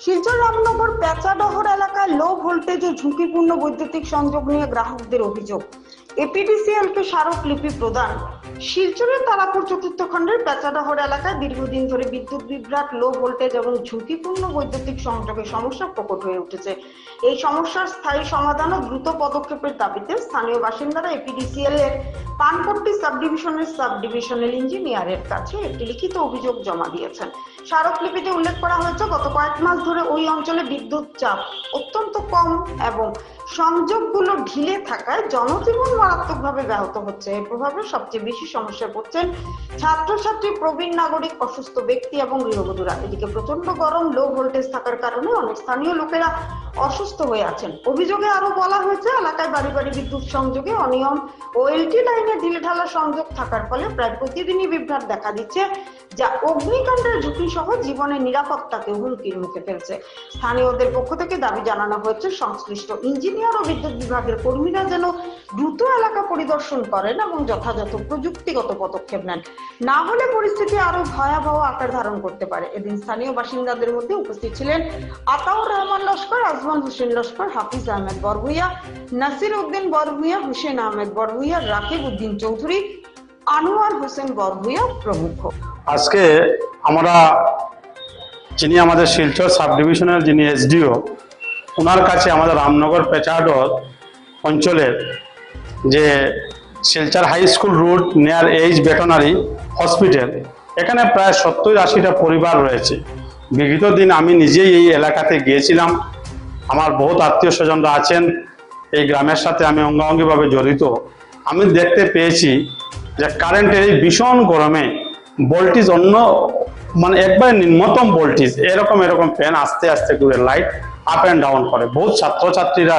শিলচর রামনগর পেঁচাডহর এলাকায় low voltage ও ঝুঁকিপূর্ণ বৈদ্যুতিক সংযোগ নিয়ে গ্রাহকদের অভিযোগ। এপিডিসিএলকে স্মারকলিপি প্রদান। শিলচরের তারাপুর চতুর্থ খণ্ডের পেঁচাডহর এলাকায় দীর্ঘদিন ধরে বিদ্যুৎ বিভ্রাট, লো ভোল্টেজ এবং ঝুঁকিপূর্ণ বৈদ্যুতিক সংযোগের সমস্যা প্রকট হয়ে উঠেছে। এই সমস্যার স্থায়ী সমাধান ও দ্রুত পদক্ষেপের দাবিতে স্থানীয় বাসিন্দারা এপিডিসিএল এর পানপট্টি সাব ডিভিশনাল ইঞ্জিনিয়ারের কাছে একটি লিখিত অভিযোগ জমা দিয়েছেন। স্মারকলিপিতে উল্লেখ করা হয়েছে, গত কয়েক মাস ধরে ওই অঞ্চলে বিদ্যুৎ চাপ অত্যন্ত কম এবং সংযোগগুলো ঢিলে থাকায় জনজীবন মারাত্মকভাবে ব্যাহত হচ্ছে। এর প্রভাবে সবচেয়ে বেশি সমস্যায় পড়ছেন ছাত্রছাত্রী, প্রবীণ নাগরিক, অসুস্থ ব্যক্তি এবং গৃহবধূরা। এদিকে প্রচন্ড গরম, লো ভোল্টেজ থাকার কারণে অনেক স্থানীয় লোকেরা অসুস্থ হয়ে আছেন। অভিযোগে আরো বলা হয়েছে, এলাকায় বাড়ি বাড়ি বিদ্যুৎ সংযোগে অনিয়ম ও এলটি লাইনে ঢিলেঢালা সংযোগ থাকার ফলে প্রায় প্রতিদিনই বিভ্রাট দেখা দিচ্ছে, যা অগ্নিকাণ্ডের ঝুঁকি সহ জীবনের নিরাপত্তাকে হুমকির মুখে ফেলছে। স্থানীয়দের পক্ষ থেকে দাবি জানানো হয়েছে, সংশ্লিষ্ট ইঞ্জিনিয়ার ও বিদ্যুৎ বিভাগের কর্মীরা যেন দ্রুত এলাকা পরিদর্শন করেন এবং যথাযথ প্রযুক্তিগত পদক্ষেপ নেন, না হলে পরিস্থিতি আরো ভয়াবহ আকার ধারণ করতে পারে। এদিন স্থানীয় বাসিন্দাদের মধ্যে উপস্থিত ছিলেন আতাউর রহমান লস্কর, আজমান হোসেন লস্কর, হাফিজ আহমেদ বরভুইয়া, নাসির উদ্দিন বরভুইয়া, হুসেন আহমেদ বরভুইয়া, রাকিব উদ্দিন চৌধুরী, আনোয়ার হোসেন বরভুইয়া প্রমুখ। আজকে আমরা যিনি আমাদের শিলচর সাব ডিভিশনের যিনি এসডিও, ওনার কাছে আমাদের রামনগর পেঁচাডহর অঞ্চলের যে Silchar high school road near H veterinary hospital, এখানে প্রায় 70-80টা পরিবার রয়েছে। বিগত দিন আমি নিজেই এই এলাকাতে গিয়েছিলাম। আমার বহুত আত্মীয় স্বজনরা আছেন এই গ্রামের সাথে, আমি অঙ্গাঙ্গিভাবে জড়িত। আমি দেখতে পেয়েছি যে কারেন্টের এই ভীষণ গরমে ভোল্টেজ মানে একবারে নিম্নতম ভোল্টেজ, এরকম ফ্যান আস্তে আস্তে করে লাইট আপ অ্যান্ড ডাউন করে। বহুত ছাত্রছাত্রীরা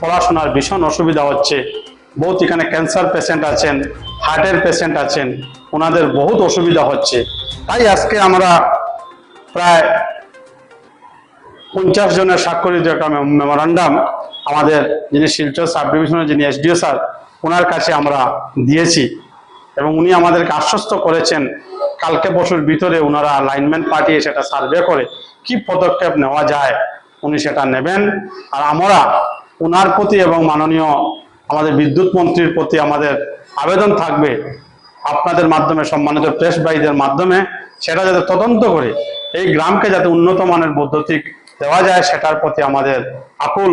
পড়াশোনার ভীষণ অসুবিধা হচ্ছে। বহুত এখানে ক্যান্সার পেশেন্ট আছেন, হার্টের পেশেন্ট আছেন, ওনাদের বহুত অসুবিধা হচ্ছে। তাই আজকে আমরা প্রায় 50 জনের স্বাক্ষরিত একটা মেমোরান্ডাম আমাদের যিনি শিলচর সাব ডিভিশনের যিনি এসডিও স্যার, ওনার কাছে আমরা দিয়েছি এবং উনি আমাদেরকে আশ্বস্ত করেছেন কালকে পরশুর ভিতরে ওনারা লাইনম্যান পাঠিয়ে সেটা সার্ভে করে কি পদক্ষেপ নেওয়া যায় উনি সেটা নেবেন। আর আমরা ওনার প্রতি এবং মাননীয় আমাদের বিদ্যুৎ মন্ত্রীর প্রতি আমাদের আবেদন থাকবে, আপনাদের মাধ্যমে, সম্মানিত প্রেস ভাইদের মাধ্যমে, সেটা যাতে তদন্ত করে এই গ্রামকে যাতে উন্নত মানের বৈদ্যুতিক দেওয়া যায়, সেটার প্রতি আমাদের আকুল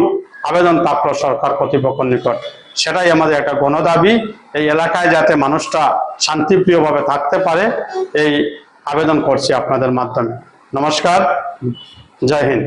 আবেদন থাকলো সরকার কর্তৃপক্ষের নিকট। সেটাই আমাদের একটা গণদাবি। এই এলাকায় যাতে মানুষটা শান্তিপ্রিয়ভাবে থাকতে পারে, এই আবেদন করছি আপনাদের মাধ্যমে। নমস্কার, জয় হিন্দ।